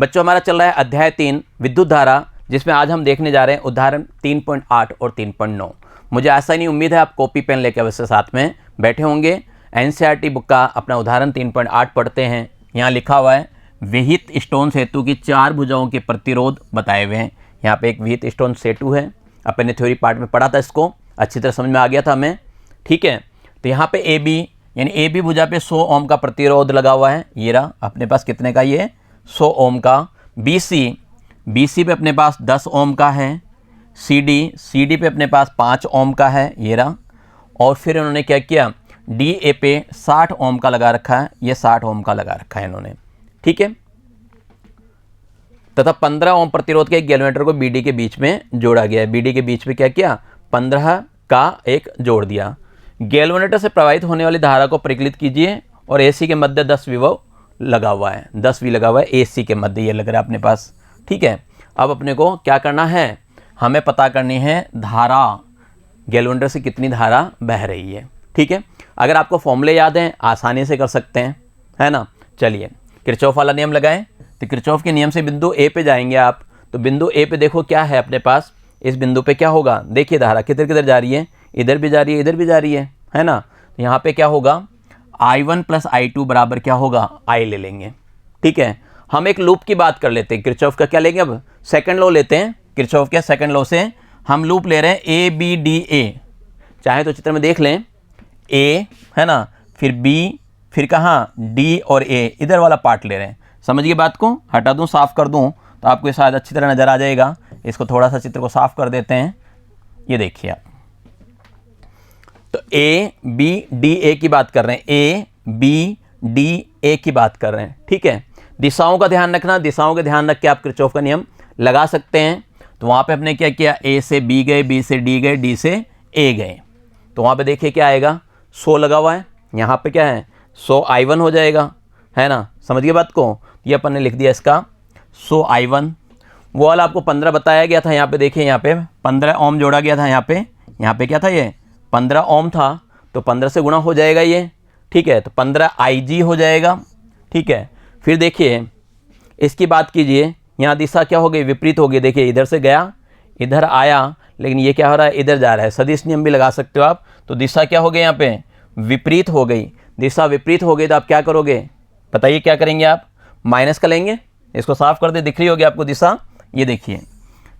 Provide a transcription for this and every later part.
बच्चों हमारा चल रहा है अध्याय 3 विद्युत धारा, जिसमें आज हम देखने जा रहे हैं उदाहरण 3.8 और 3.9। मुझे ऐसा नहीं उम्मीद है आप कॉपी पेन लेकर वैसे साथ में बैठे होंगे। एनसीईआरटी बुक का अपना उदाहरण 3.8 पढ़ते हैं। यहाँ लिखा हुआ है विहित स्टोन सेतु की 4 भुजाओं के प्रतिरोध बताए हुए हैं। यहाँ पे एक विहित स्टोन सेतु है, अपन ने थ्योरी पार्ट में पढ़ा था, इसको अच्छी तरह समझ में आ गया था हमें, ठीक है। तो यहाँ पे ए बी यानी ए बी भुजा पे 100 ओम का प्रतिरोध लगा हुआ है, ये रहा अपने पास कितने का, ये 100 ओम का। बी सी पे अपने पास 10 ओम का है। सी डी पे अपने पास 5 ओम का है, ये रहा। और फिर इन्होंने क्या किया, डी ए पे 60 ओम का लगा रखा है, ये 60 ओम का लगा रखा है इन्होंने, ठीक है। तथा 15 ओम प्रतिरोध के एक गैल्वेनोमीटर को बी डी के बीच में जोड़ा गया है। बी डी के बीच में क्या किया, 15 का एक जोड़ दिया। गैल्वेनोमीटर से प्रवाहित होने वाली धारा को परिकलित कीजिए और एसी के मध्य 10 विभव लगा हुआ है, 10 वी लगा हुआ है एसी के मध्य, ये लग रहा है अपने पास, ठीक है। अब अपने को क्या करना है, हमें पता करनी है धारा, गैल्वेनोमीटर से कितनी धारा बह रही है, ठीक है। अगर आपको फॉर्मूले याद हैं आसानी से कर सकते हैं, है ना। चलिए किरचॉफ वाला नियम लगाएं। तो किरचॉफ के नियम से बिंदु ए पे जाएंगे आप, तो बिंदु ए पे देखो क्या है अपने पास, इस बिंदु पे क्या होगा, देखिए धारा किधर किधर जा रही है, इधर भी जा रही है, इधर भी जा रही है ना। तो यहाँ पे क्या होगा, I1 + I2 बराबर क्या होगा, I ले लेंगे, ठीक है। हम एक लूप की बात कर लेते हैं, किरचॉफ का क्या लेंगे, अब सेकंड लॉ लेते हैं। किरचॉफ के सेकंड लॉ से हम लूप ले रहे हैं ए बी डी ए, चाहे तो चित्र में देख लें, ए है ना, फिर बी, फिर कहाँ डी और ए, इधर वाला पार्ट ले रहे हैं। समझिए बात को, हटा दूं साफ कर दूं तो आपको ये शायद अच्छी तरह नज़र आ जाएगा। इसको थोड़ा सा चित्र को साफ कर देते हैं, ये देखिए आप। तो ए बी डी ए की बात कर रहे हैं, ए बी डी ए की बात कर रहे हैं, ठीक है। दिशाओं का ध्यान रखना, दिशाओं का ध्यान रख के आप किरचॉफ का नियम लगा सकते हैं। तो वहाँ पे हमने क्या किया, ए से बी गए, बी से डी गए, डी से ए गए, तो वहाँ पे देखिए क्या आएगा, 100 लगा हुआ है, यहाँ पे क्या है 100 I1 हो जाएगा, है ना। समझिए बात को, ये अपन ने लिख दिया इसका 100 I1। वो वाला आपको 15 बताया गया था, यहाँ पे देखिए, यहाँ पे 15 ओम जोड़ा गया था, यहाँ पे क्या था, ये 15 ओम था, तो 15 से गुणा हो जाएगा ये, ठीक है। तो 15 IG हो जाएगा, ठीक है। फिर देखिए इसकी बात कीजिए, यहाँ दिशा क्या हो गई, विपरीत हो गई। देखिए इधर से गया, इधर आया, लेकिन ये क्या हो रहा है, इधर जा रहा है। सदिश नियम भी लगा सकते हो आप। तो दिशा क्या हो गई, यहाँ पे विपरीत हो गई। दिशा विपरीत हो गई तो आप क्या करोगे, बताइए क्या करेंगे आप, माइनस का लेंगे। इसको साफ कर दे, दिख रही होगी आपको दिशा, ये देखिए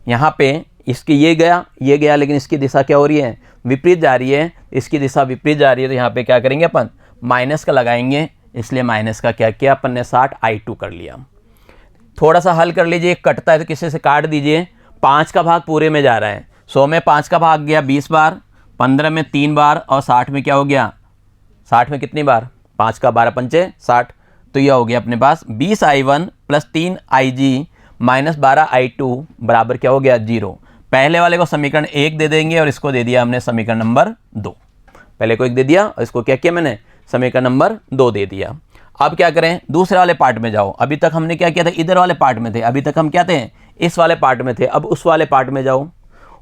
यहाँ पे इसकी ये गया, लेकिन इसकी दिशा क्या हो रही है, विपरीत जा रही है। इसकी दिशा विपरीत जा रही है, तो यहाँ पे क्या करेंगे अपन, माइनस का लगाएंगे। इसलिए माइनस का क्या किया अपन ने, 60 I2 कर लिया। थोड़ा सा हल कर लीजिए, कटता है तो किसी से काट दीजिए। 5 का भाग पूरे में जा रहा है, 100 में 5 का भाग गया 20 बार, 15 में 3 बार, और 60 में क्या हो गया, 60 में कितनी बार, 5 का 12 पंचे 60। तो यह हो गया अपने पास 20 I1 + 3 IG - 12 I2 बराबर क्या हो गया, 0। पहले वाले को समीकरण 1 दे देंगे और इसको दे दिया हमने समीकरण नंबर 2। पहले को 1 दे दिया और इसको क्या किया मैंने, समीकरण नंबर 2 दे दिया। अब क्या करें, दूसरे वाले पार्ट में जाओ। अभी तक हमने क्या किया था, इधर वाले पार्ट में थे, अभी तक हम क्या थे, इस वाले पार्ट में थे। अब उस वाले पार्ट में जाओ।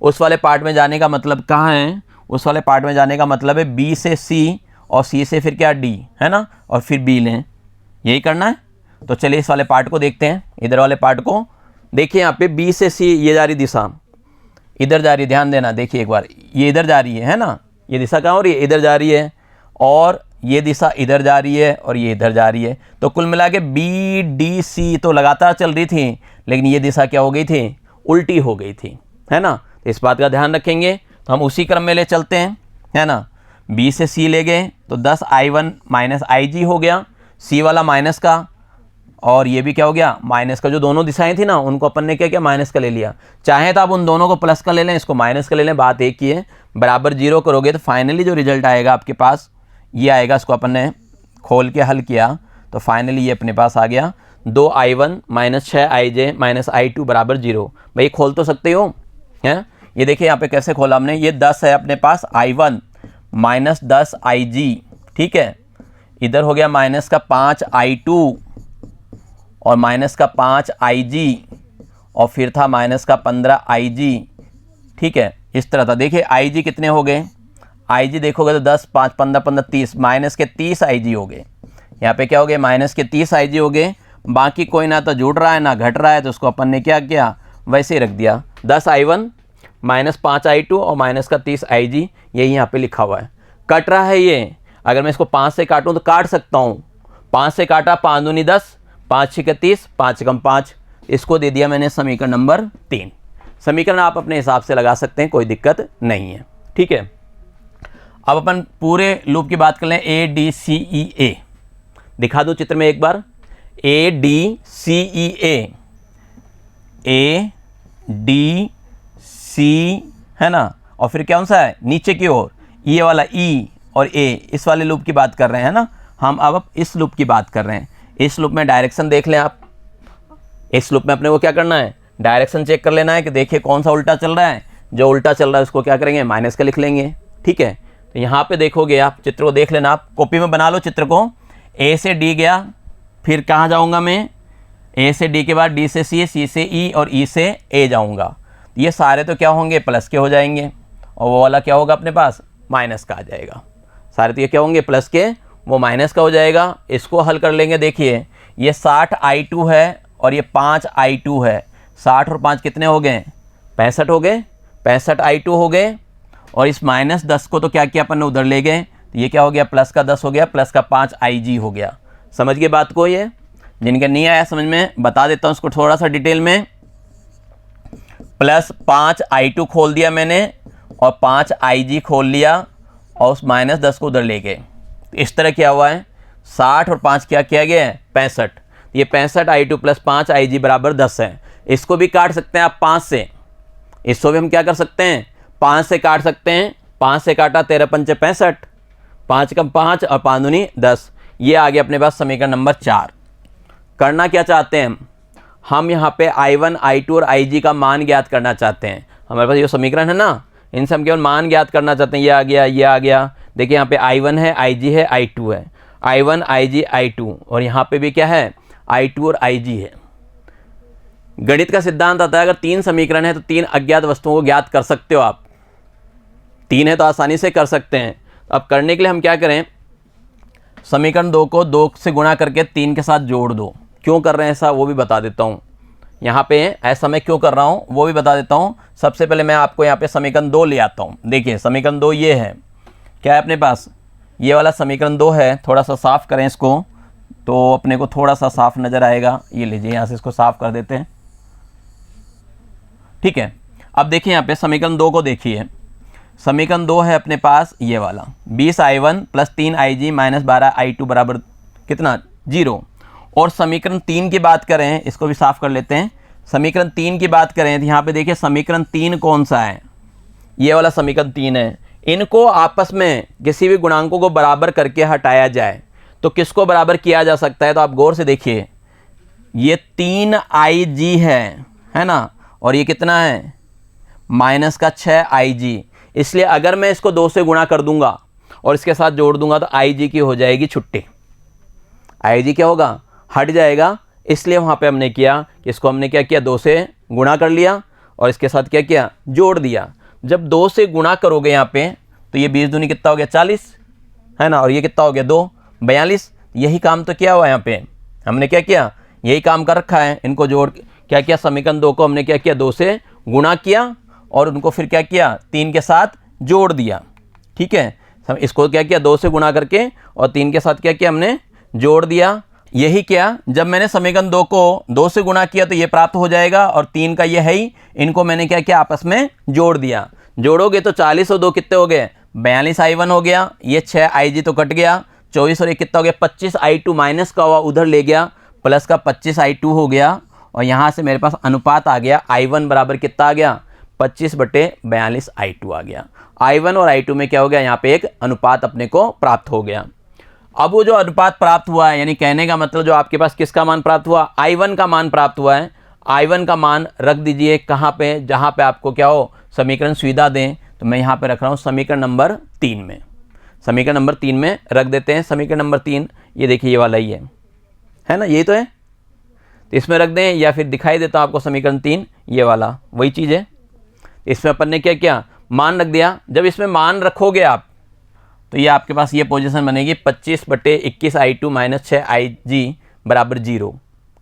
उस वाले पार्ट में जाने का मतलब कहाँ है, उस वाले पार्ट में जाने का मतलब है बी से सी और सी से फिर क्या डी, है ना, और फिर बी लें, यही करना है। तो चलिए इस वाले पार्ट को देखते हैं, इधर वाले पार्ट को देखिए। यहाँ पे बी से सी ये जा रही दिशा, इधर जा रही है, ध्यान देना। देखिए एक बार, ये इधर जा रही है ना, ये दिशा कहाँ हो रही है, इधर जा रही है, और ये दिशा इधर जा रही है, और ये इधर जा रही है। तो कुल मिला के बी डी सी तो लगातार चल रही थी, लेकिन ये दिशा क्या हो गई थी, उल्टी हो गई थी, है ना। तो इस बात का ध्यान रखेंगे। तो हम उसी क्रम में ले चलते हैं, है ना। बी से सी ले गए तो 10 I1 - IG हो गया, सी वाला माइनस का, और ये भी क्या हो गया, माइनस का। जो दोनों दिशाएं थी ना, उनको अपन ने क्या किया, माइनस का ले लिया। चाहे तो आप उन दोनों को प्लस का ले लें, इसको माइनस का ले लें, बात एक ही है। बराबर 0 करोगे तो फाइनली जो रिजल्ट आएगा आपके पास ये आएगा। इसको अपन ने खोल के हल किया तो फाइनली ये अपने पास आ गया 2 I1 - 6 IJ - I2 बराबर 0। भाई खोल तो सकते हो, हैं। ये देखिए यहाँ पे कैसे खोला हमने, ये 10 है अपने पास I1 - 10 IG, ठीक है। इधर हो गया माइनस का 5 I2 और माइनस का 5 IG, और फिर था माइनस का 15 IG, ठीक है। इस तरह था। देखिए IG कितने हो गए, IG देखोगे तो 10 5 15 15 30, माइनस के 30 IG हो गए। यहाँ पे क्या हो गए, माइनस के 30 IG हो गए, बाकी कोई ना तो जुड़ रहा है ना घट रहा है, तो उसको अपन ने क्या किया, वैसे ही रख दिया। 10i1 माइनस 5i2 और माइनस का 30ig, यही यहाँ पे लिखा हुआ है। कट रहा है ये, अगर मैं इसको 5 से काटूँ तो काट सकता हूँ। 5 से काटा, 5 दूनी 10, 5 छः 30, 5 कम 5, इसको दे दिया मैंने समीकरण नंबर 3। समीकरण आप अपने हिसाब से लगा सकते हैं, कोई दिक्कत नहीं है, ठीक है। अब अपन पूरे लूप की बात कर लें, ADCEA, दिखा दूँ चित्र में एक बार, ADCEA, ADC है ना, और फिर कौन सा है नीचे की ओर, ये वाला E और A, इस वाले लूप की बात कर रहे हैं ना हम। अब इस लूप की बात कर रहे हैं। इस लूप में डायरेक्शन देख लें आप। इस लूप में अपने को क्या करना है, डायरेक्शन चेक कर लेना है कि देखिए कौन सा उल्टा चल रहा है। जो उल्टा चल रहा है उसको क्या करेंगे, माइनस का लिख लेंगे, ठीक है। तो यहाँ पे देखोगे आप, चित्र को देख लेना, आप कॉपी में बना लो चित्र को। A से D गया, फिर कहाँ जाऊँगा मैं, A से D के बाद D से C से E और E से A जाऊँगा। ये सारे तो क्या होंगे, प्लस के हो जाएंगे, और वो वाला क्या होगा अपने पास, माइनस का आ जाएगा। सारे तो ये क्या होंगे, प्लस के, वो माइनस का हो जाएगा। इसको हल कर लेंगे, देखिए ये 60i2 है और ये 5i2 है। 60 और 5 कितने हो गए, 65 हो गए, 65i2 हो गए। और इस माइनस 10 को तो क्या किया अपन ने, उधर ले गए, तो ये क्या हो गया, प्लस का 10 हो गया, प्लस का 5ig हो गया। समझ गए बात को। ये जिनके नहीं आया समझ में, बता देता हूँ उसको थोड़ा सा डिटेल में। प्लस 5i2 खोल दिया मैंने और 5ig खोल लिया, और उस माइनस 10 को उधर ले गए। इस तरह क्या हुआ है, 60 और 5 क्या किया गया है, 65। ये 65i2 प्लस 5ig बराबर 10 है। इसको भी काट सकते हैं आप 5 से, इसको भी हम क्या कर सकते हैं, 5 से काट सकते हैं। 5 से काटा, 13 पंचे 65, 5 कम 5 और 5 दूनी 10। ये आ गया अपने पास समीकरण नंबर 4। करना क्या चाहते हैं हम यहाँ पे i1, i2 और ig का मान ज्ञात करना चाहते हैं। हमारे पास ये समीकरण है ना, इनसे हम केवल मान ज्ञात करना चाहते हैं। ये आ गया, ये आ गया। देखिए यहाँ पे i1 है, ig है, i2 है, i1 ig i2, और यहाँ पे भी क्या है, i2 और ig है। गणित का सिद्धांत आता है, अगर 3 समीकरण है तो 3 अज्ञात वस्तुओं को ज्ञात कर सकते हो आप। 3 है तो आसानी से कर सकते हैं। अब करने के लिए हम क्या करें, समीकरण 2 को 2 से गुणा करके 3 के साथ जोड़ दो। क्यों कर रहे हैं ऐसा वो भी बता देता हूँ। यहाँ पे ऐसा मैं क्यों कर रहा हूँ वो भी बता देता हूँ। सबसे पहले मैं आपको यहाँ पे समीकरण 2 ले आता हूँ। देखिए समीकरण 2 ये है, क्या है अपने पास, ये वाला समीकरण 2 है। थोड़ा सा साफ़ करें इसको तो अपने को थोड़ा सा साफ नज़र आएगा। ये लीजिए, यहाँ से इसको साफ़ कर देते हैं, ठीक है। अब देखिए यहाँ पे समीकरण 2 को देखिए। समीकरण 2 है अपने पास ये वाला, 20i1 plus 3ig minus 12i2 बराबर कितना, 0। और समीकरण 3 की बात करें, इसको भी साफ कर लेते हैं। समीकरण 3 की बात करें तो यहाँ पे देखिए समीकरण 3 कौन सा है, ये वाला समीकरण 3 है। इनको आपस में किसी भी गुणांकों को बराबर करके हटाया जाए तो किसको बराबर किया जा सकता है, तो आप गौर से देखिए, ये 3ig है ना, और ये कितना है, माइनस का 6ig। इसलिए अगर मैं इसको 2 से गुणा कर दूंगा और इसके साथ जोड़ दूंगा तो ig की हो जाएगी छुट्टी। ig क्या होगा, हट जाएगा। इसलिए वहाँ पे हमने किया कि इसको हमने क्या किया, 2 से गुणा कर लिया और इसके साथ क्या किया, जोड़ दिया। जब 2 से गुणा करोगे यहाँ पे तो ये 20 दूनी कितना हो गया, 40 है ना, और ये कितना हो गया, 2 42। यही काम तो किया हुआ है यहाँ पे, हमने क्या किया, यही काम कर रखा है। इनको जोड़ क्या किया, समीकरण 2 को हमने क्या किया, 2 से गुणा किया और उनको फिर क्या किया, 3 के साथ जोड़ दिया, ठीक है। इसको क्या किया, 2 से गुणा करके और 3 के साथ क्या किया, हमने जोड़ दिया। यही क्या, जब मैंने समीकरण 2 को 2 से गुणा किया तो ये प्राप्त हो जाएगा, और 3 का ये है ही, इनको मैंने क्या किया, आपस में जोड़ दिया। जोड़ोगे तो 40 और 2 कितने हो गए, 42i1 हो गया। ये 6ig तो कट गया, 24 और ये कितना हो गया, 25i2 माइनस का हुआ उधर ले गया, प्लस का 25i2 हो गया। और यहाँ से मेरे पास अनुपात आ गया, i1 बराबर कितना आ गया, 25/42i2 आ गया। i1 और i2 में क्या हो गया, यहाँ पे एक अनुपात अपने को प्राप्त हो गया। अब वो जो अनुपात प्राप्त हुआ है, यानी कहने का मतलब जो आपके पास किसका मान प्राप्त हुआ, i1 का मान प्राप्त हुआ है। i1 का मान रख दीजिए कहाँ पे, जहाँ पे आपको क्या हो, समीकरण सुविधा दें। तो मैं यहाँ पे रख रहा हूँ समीकरण नंबर 3 में, समीकरण नंबर 3 में रख देते हैं। समीकरण नंबर 3 ये देखिए, ये वाला ही है ना, यही तो है, तो इसमें रख दें, या फिर दिखाई देता हूँ आपको समीकरण 3 ये वाला वही चीज़ है। इसमें अपन ने क्या किया, मान रख दिया। जब इसमें मान रखोगे आप तो ये आपके पास ये पोजीशन बनेगी, 25/21i2 माइनस 6ig बराबर 0।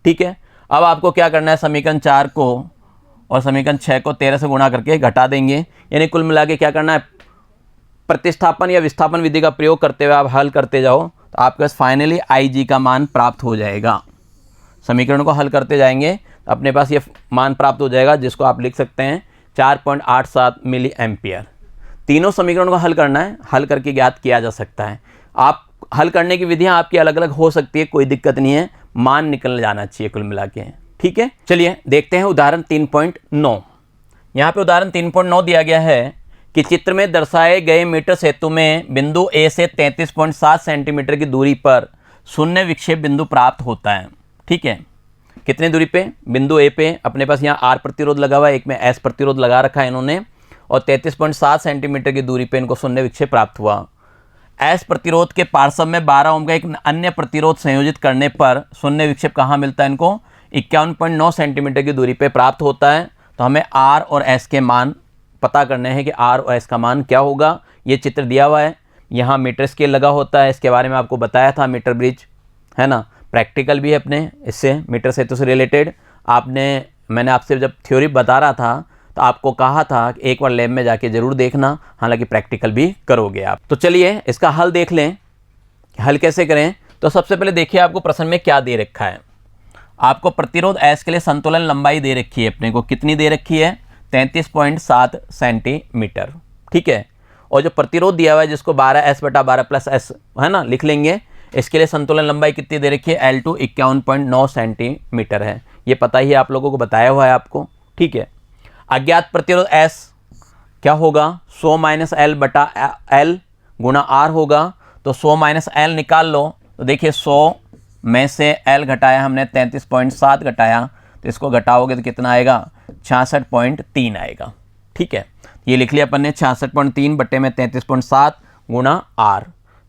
ठीक है। अब आपको क्या करना है, समीकरण 4 को और समीकरण 6 को 13 से गुणा करके घटा देंगे, यानी कुल मिला के क्या करना है, प्रतिस्थापन या विस्थापन विधि का प्रयोग करते हुए आप हल करते जाओ, तो आपके पास फाइनली IG का मान प्राप्त हो जाएगा। समीकरण को हल करते जाएंगे तो अपने पास ये मान प्राप्त हो जाएगा, जिसको आप लिख सकते हैं 4.87 मिली एम्पियर। तीनों समीकरण को हल करना है, हल करके ज्ञात किया जा सकता है। आप हल करने की विधियां आपकी अलग अलग हो सकती है, कोई दिक्कत नहीं है, मान निकल जाना चाहिए कुल मिला के, ठीक है। चलिए देखते हैं उदाहरण 3.9। यहाँ पे उदाहरण 3.9 दिया गया है कि चित्र में दर्शाए गए मीटर सेतु में बिंदु ए से 33.7 सेंटीमीटर की दूरी पर शून्य विक्षेप बिंदु प्राप्त होता है, ठीक है। कितनी दूरी पे, बिंदु ए पे अपने पास यहाँ R प्रतिरोध लगा हुआ है, एक में S प्रतिरोध लगा रखा है इन्होंने, और 33.7 सेंटीमीटर की दूरी पे इनको शून्य विक्षेप प्राप्त हुआ। S प्रतिरोध के पार्श्व में 12 ओम का एक अन्य प्रतिरोध संयोजित करने पर शून्य विक्षेप कहाँ मिलता है, इनको 51.9 सेंटीमीटर की दूरी पे प्राप्त होता है। तो हमें R और S के मान पता करने हैं कि R और S का मान क्या होगा। ये चित्र दिया हुआ है, यहाँ मीटर स्केल लगा होता है, इसके बारे में आपको बताया था, मीटर ब्रिज है ना, प्रैक्टिकल भी है अपने इससे मीटर सेतु से रिलेटेड। मैंने आपसे जब थ्योरी बता रहा था तो आपको कहा था कि एक बार लैब में जाके ज़रूर देखना, हालांकि प्रैक्टिकल भी करोगे आप। तो चलिए इसका हल देख लें, हल कैसे करें। तो सबसे पहले देखिए आपको प्रश्न में क्या दे रखा है। आपको प्रतिरोध S के लिए संतुलन लंबाई दे रखी है, अपने को कितनी दे रखी है, 33.7 सेंटीमीटर, ठीक है। और जो प्रतिरोध दिया हुआ है जिसको 12S/12+S है ना लिख लेंगे, इसके लिए संतुलन लंबाई कितनी दे रखी है, L2 51.9 सेंटीमीटर है, ये पता ही है, आप लोगों को बताया हुआ है आपको, ठीक है। अज्ञात प्रतिरोध S क्या होगा, 100 - L/L गुणा R होगा। तो 100 - L निकाल लो, तो देखिए 100 में से L घटाया हमने 33.7 घटाया, तो इसको घटाओगे तो कितना आएगा, 66.3 आएगा, ठीक है। ये लिख लिया अपन ने 66.3 बट्टे में 33.7 गुणा R,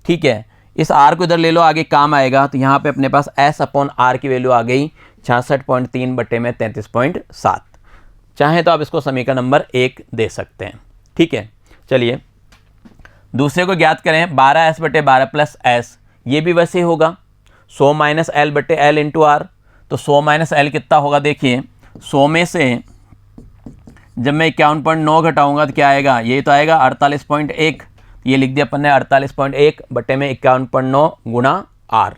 ठीक है। इस R को इधर ले लो, आगे काम आएगा। तो यहाँ पे अपने पास S/R की वैल्यू आ गई 66.3 बट्टे में 33.7। चाहे तो आप इसको समीकरण नंबर 1 दे सकते हैं, ठीक है। चलिए दूसरे को ज्ञात करें, 12S/12+S, ये भी वैसे ही होगा 100 - L/L इंटू R। तो 100 - L कितना होगा, देखिए 100 में से जब मैं 51.9 घटाऊंगा तो क्या आएगा, ये तो आएगा 48.1, ये लिख दिया अपन ने 48.1 बट्टे में 51.9 गुणा R।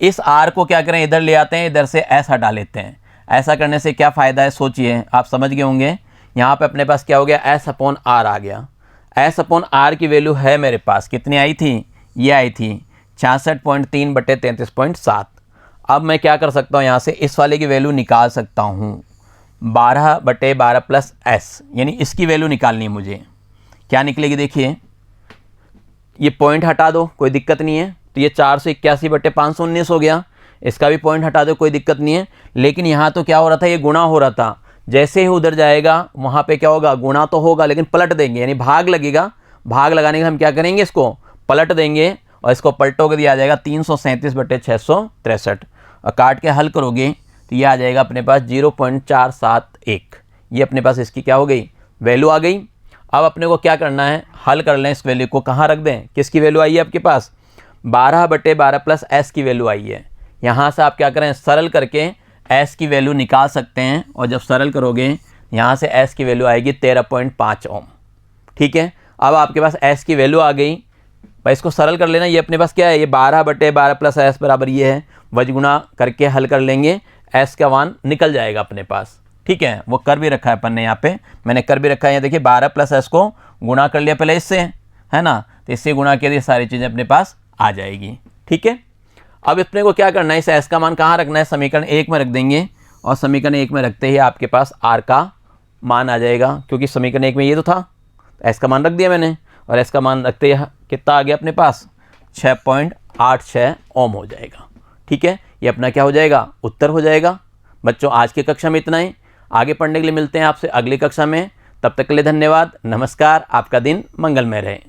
इस R को क्या करें, इधर ले आते हैं, इधर से S हटा लेते हैं। ऐसा करने से क्या फ़ायदा है, सोचिए, आप समझ गए होंगे। यहाँ पे अपने पास क्या हो गया, S/R आ गया। S/R की वैल्यू है मेरे पास, कितनी आई थी, ये आई थी 66.3 बट्टे 33.7। अब मैं क्या कर सकता हूँ, यहाँ से इस वाले की वैल्यू निकाल सकता हूँ, 12/12+S, यानी इसकी वैल्यू निकालनी है मुझे। क्या निकलेगी, देखिए ये पॉइंट हटा दो, कोई दिक्कत नहीं है, तो ये 481/519 हो गया। इसका भी पॉइंट हटा दो, कोई दिक्कत नहीं है। लेकिन यहाँ तो क्या हो रहा था, ये गुणा हो रहा था, जैसे ही उधर जाएगा वहाँ पे क्या होगा, गुणा तो होगा लेकिन पलट देंगे, यानी भाग लगेगा। भाग लगाने के हम क्या करेंगे, इसको पलट देंगे, और इसको पलटोगे दिया जाएगा 337/663, और काट के हल करोगे तो ये आ जाएगा अपने पास 0.471। ये अपने पास इसकी क्या हो गई, वैल्यू आ गई। अब अपने को क्या करना है, हल कर लें, इस वैल्यू को कहाँ रख दें, किसकी वैल्यू आई है आपके पास, 12/12+S की वैल्यू आई है। यहाँ से आप क्या करें, सरल करके S की वैल्यू निकाल सकते हैं, और जब सरल करोगे यहाँ से S की वैल्यू आएगी 13.5 ओम, ठीक है। अब आपके पास S की वैल्यू आ गई, भाई इसको सरल कर लेना। ये अपने पास क्या है, ये 12/12+S बराबर ये है, वजगुणा करके हल कर लेंगे, S का मान निकल जाएगा अपने पास, ठीक है। वो कर भी रखा है अपन ने, यहाँ पे मैंने कर भी रखा है, ये देखिए 12+S को गुणा कर लिया पहले इससे, है ना, तो इससे गुणा किया, ये सारी चीज़ें अपने पास आ जाएगी, ठीक है। अब अपने को क्या करना है, इस S का मान कहाँ रखना है, समीकरण 1 में रख देंगे, और समीकरण 1 में रखते ही आपके पास R का मान आ जाएगा, क्योंकि समीकरण 1 में ये तो था, तो S का मान रख दिया मैंने, और S का मान रखते ही कितना आ गया अपने पास, 6.86 ओम हो जाएगा, ठीक है। ये अपना क्या हो जाएगा, उत्तर हो जाएगा। बच्चों आज की कक्षा में इतना ही, आगे पढ़ने के लिए मिलते हैं आपसे अगली कक्षा में। तब तक के लिए धन्यवाद, नमस्कार, आपका दिन मंगलमय रहे।